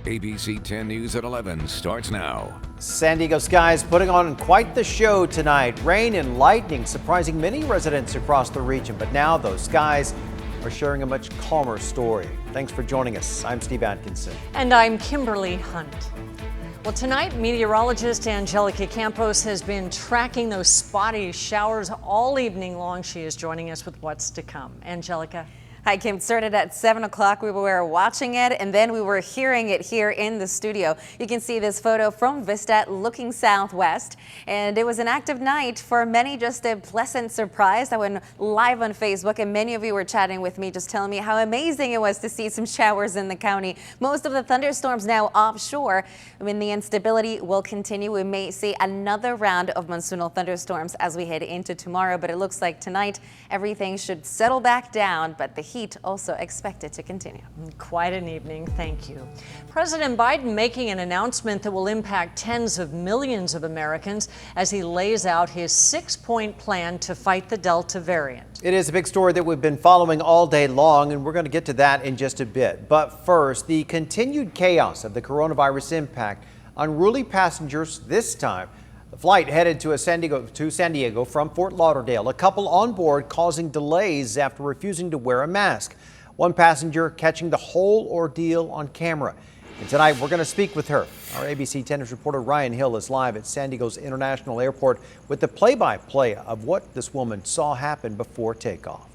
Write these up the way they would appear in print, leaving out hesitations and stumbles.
ABC 10 News at 11 starts now. San Diego skies putting on quite the show tonight. Rain and lightning surprising many residents across the region, but now those skies are sharing a much calmer story. Thanks for joining us. I'm Steve Atkinson. And I'm Kimberly Hunt. Well, tonight, meteorologist Angelica Campos has been tracking those spotty showers all evening long. She is joining us with what's to come. Angelica. Hi, Kim. It started at 7 o'clock. We were watching it, and then we were hearing it here in the studio. You can see this photo from Vista looking southwest, and it was an active night for many. Just a pleasant surprise. I went live on Facebook, and many of you were chatting with me, just telling me how amazing it was to see some showers in the county. Most of the thunderstorms now offshore. I mean, the instability will continue. We may see another round of monsoonal thunderstorms as we head into tomorrow, but it looks like tonight everything should settle back down, but the heat also expected to continue. Quite an evening. Thank you. President Biden making an announcement that will impact tens of millions of Americans as he lays out his 6-point plan to fight the Delta variant. It is a big story that we've been following all day long, and we're going to get to that in just a bit. But first, the continued chaos of the coronavirus impact on unruly passengers this time. The flight headed to San Diego from Fort Lauderdale. A couple on board causing delays after refusing to wear a mask. One passenger catching the whole ordeal on camera. And tonight we're going to speak with her. Our ABC 10 News reporter Ryan Hill is live at San Diego's International Airport with the play-by-play of what this woman saw happen before takeoff.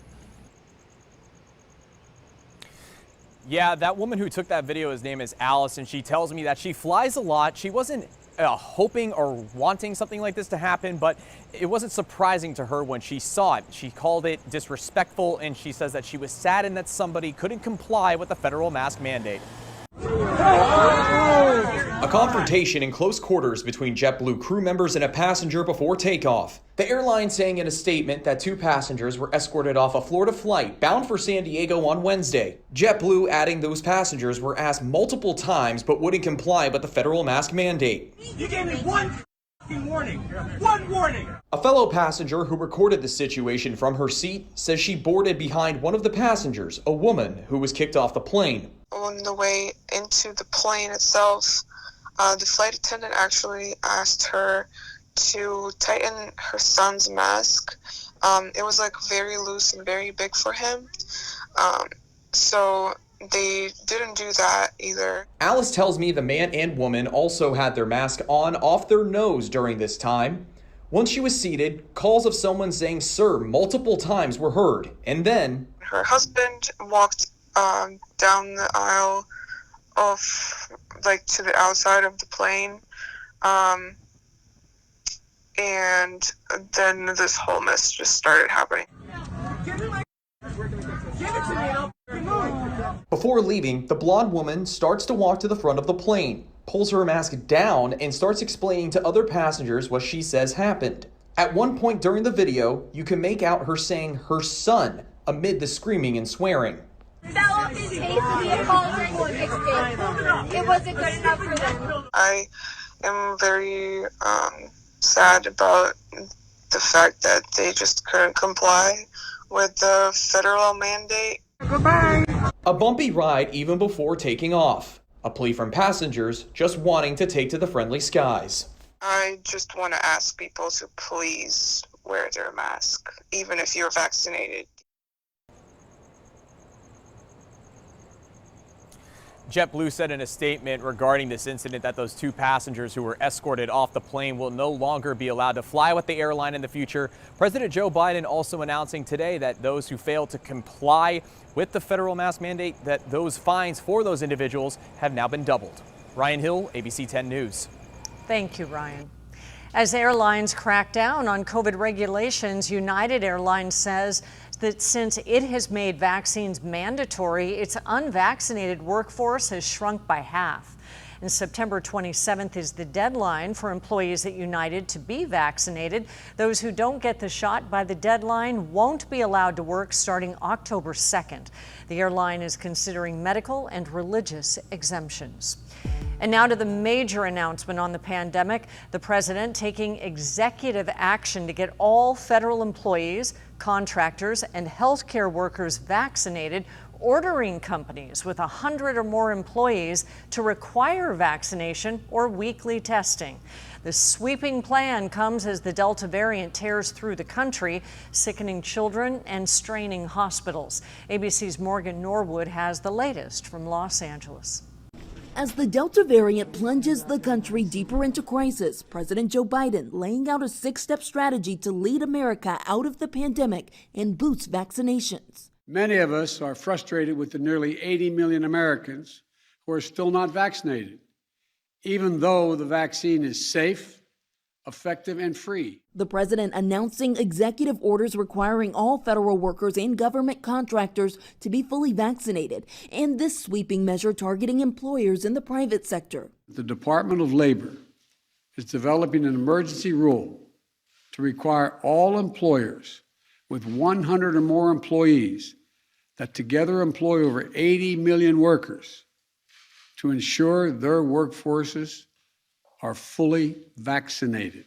Yeah, that woman who took that video, his name is Alice, and she tells me that she flies a lot. She wasn't hoping or wanting something like this to happen, but it wasn't surprising to her when she saw it. She called it disrespectful, and she says that she was saddened that somebody couldn't comply with the federal mask mandate. A confrontation in close quarters between JetBlue crew members and a passenger before takeoff. The airline saying in a statement that 2 passengers were escorted off a Florida flight bound for San Diego on Wednesday. JetBlue adding those passengers were asked multiple times but wouldn't comply with the federal mask mandate. You gave me one warning. One warning. A fellow passenger who recorded the situation from her seat says she boarded behind one of the passengers, a woman who was kicked off the plane. On the way into the plane itself, the flight attendant actually asked her to tighten her son's mask. It was like very loose and very big for him. So they didn't do that either. Alice tells me the man and woman also had their mask on off their nose during this time. Once she was seated, calls of someone saying "sir" multiple times were heard, and then her husband walked down the aisle to the outside of the plane, and then this whole mess just started happening. Before leaving, the blonde woman starts to walk to the front of the plane, pulls her mask down, and starts explaining to other passengers what she says happened. At one point during the video, you can make out her saying her son amid the screaming and swearing. It wasn't good enough for them. I am very sad about the fact that they just couldn't comply with the federal mandate. Goodbye. A bumpy ride even before taking off. A plea from passengers just wanting to take to the friendly skies. I just want to ask people to please wear their mask, even if you're vaccinated. JetBlue said in a statement regarding this incident that those 2 passengers who were escorted off the plane will no longer be allowed to fly with the airline in the future. President Joe Biden also announcing today that those who fail to comply with the federal mask mandate, that those fines for those individuals have now been doubled. Ryan Hill, ABC 10 News. Thank you, Ryan. As airlines crack down on COVID regulations, United Airlines says that since it has made vaccines mandatory, its unvaccinated workforce has shrunk by half. And September 27th is the deadline for employees at United to be vaccinated. Those who don't get the shot by the deadline won't be allowed to work starting October 2nd. The airline is considering medical and religious exemptions. And now to the major announcement on the pandemic. The president taking executive action to get all federal employees, contractors, and healthcare workers vaccinated ordering companies with 100 or more employees to require vaccination or weekly testing. The sweeping plan comes as the Delta variant tears through the country, sickening children and straining hospitals. ABC's Morgan Norwood has the latest from Los Angeles. As the Delta variant plunges the country deeper into crisis, President Joe Biden laying out a 6-step strategy to lead America out of the pandemic and boost vaccinations. Many of us are frustrated with the nearly 80 million Americans who are still not vaccinated, even though the vaccine is safe, effective, and free. The president announcing executive orders requiring all federal workers and government contractors to be fully vaccinated, and this sweeping measure targeting employers in the private sector. The Department of Labor is developing an emergency rule to require all employers with 100 or more employees that together employ over 80 million workers to ensure their workforces are fully vaccinated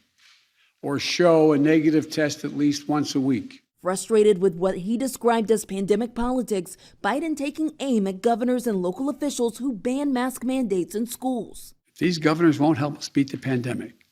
or show a negative test at least once a week. Frustrated with what he described as pandemic politics, Biden taking aim at governors and local officials who ban mask mandates in schools. If these governors won't help us beat the pandemic,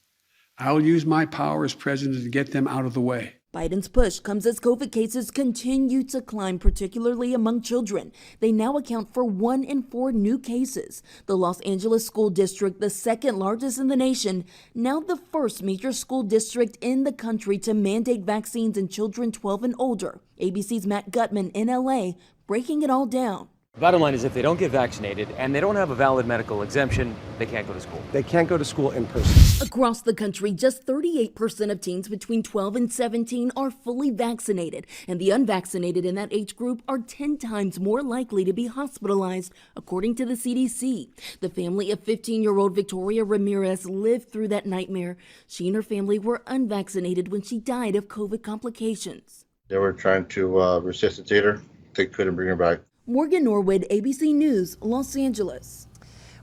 I'll use my power as president to get them out of the way. Biden's push comes as COVID cases continue to climb, particularly among children. They now account for 1 in 4 new cases. The Los Angeles School District, the second largest in the nation, now the first major school district in the country to mandate vaccines in children 12 and older. ABC's Matt Gutman in LA, breaking it all down. Bottom line is if they don't get vaccinated and they don't have a valid medical exemption, they can't go to school. They can't go to school in person. Across the country, just 38% of teens between 12 and 17 are fully vaccinated, and the unvaccinated in that age group are 10 times more likely to be hospitalized, according to the CDC. The family of 15-year-old Victoria Ramirez lived through that nightmare. She and her family were unvaccinated when she died of COVID complications. They were trying to resuscitate her. They couldn't bring her back. Morgan Norwood, ABC News, Los Angeles.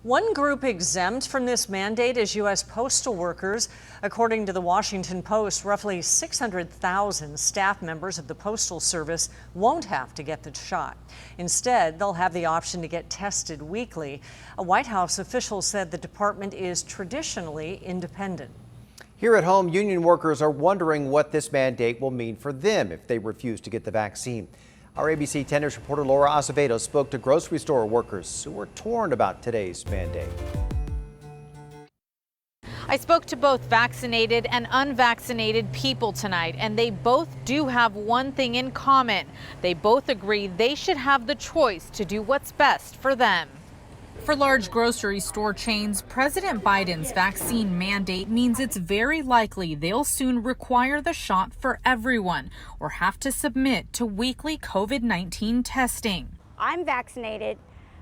One group exempt from this mandate is U.S. postal workers. According to the Washington Post, roughly 600,000 staff members of the Postal Service won't have to get the shot. Instead, they'll have the option to get tested weekly. A White House official said the department is traditionally independent. Here at home, union workers are wondering what this mandate will mean for them if they refuse to get the vaccine. Our ABC 10 News reporter Laura Acevedo spoke to grocery store workers who were torn about today's mandate. I spoke to both vaccinated and unvaccinated people tonight, and they both do have one thing in common. They both agree they should have the choice to do what's best for them. For large grocery store chains, President Biden's vaccine mandate means it's very likely they'll soon require the shot for everyone or have to submit to weekly COVID-19 testing. I'm vaccinated,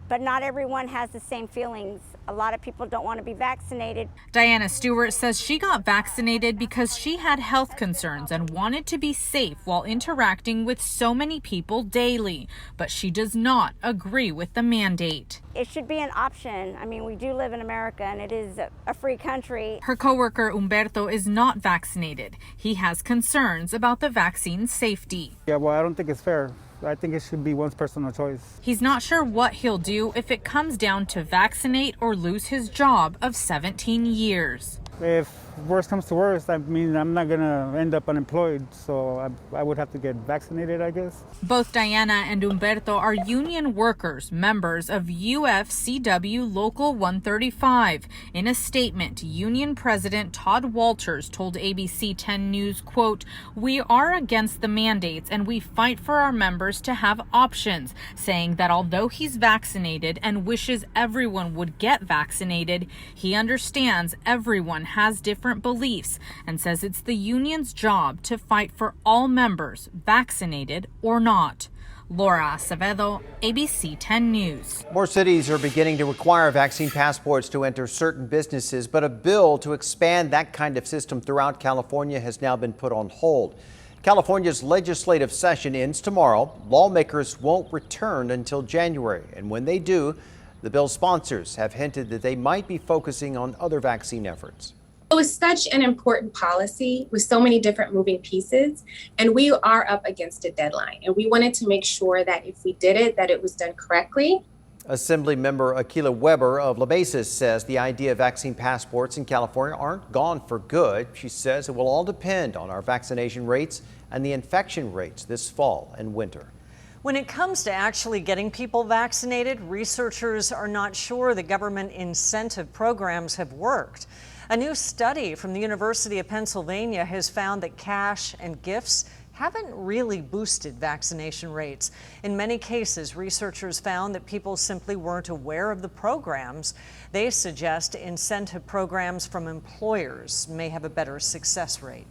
but not everyone has the same feelings. A lot of people don't want to be vaccinated. Diana Stewart says she got vaccinated because she had health concerns and wanted to be safe while interacting with so many people daily. But she does not agree with the mandate. It should be an option. I mean, we do live in America and it is a free country. Her coworker Humberto is not vaccinated. He has concerns about the vaccine's safety. Yeah, well, I don't think it's fair. I think it should be one's personal choice. He's not sure what he'll do if it comes down to vaccinate or lose his job of 17 years. If worst comes to worst, I mean, I'm not going to end up unemployed, so I would have to get vaccinated, I guess. Both Diana and Humberto are union workers, members of UFCW Local 135. In a statement, Union President Todd Walters told ABC 10 News, quote, "We are against the mandates and we fight for our members to have options," saying that although he's vaccinated and wishes everyone would get vaccinated, he understands everyone has different beliefs and says it's the union's job to fight for all members, vaccinated or not. Laura Acevedo, ABC 10 News. More cities are beginning to require vaccine passports to enter certain businesses, but a bill to expand that kind of system throughout California has now been put on hold. California's legislative session ends tomorrow. Lawmakers won't return until January, and when they do, the bill's sponsors have hinted that they might be focusing on other vaccine efforts. So it's such an important policy with so many different moving pieces, and we are up against a deadline. And we wanted to make sure that if we did it, that it was done correctly. Assemblymember Akila Weber of La Mesa says the idea of vaccine passports in California aren't gone for good. She says it will all depend on our vaccination rates and the infection rates this fall and winter. When it comes to actually getting people vaccinated, researchers are not sure the government incentive programs have worked. A new study from the University of Pennsylvania has found that cash and gifts haven't really boosted vaccination rates. In many cases, researchers found that people simply weren't aware of the programs. They suggest incentive programs from employers may have a better success rate.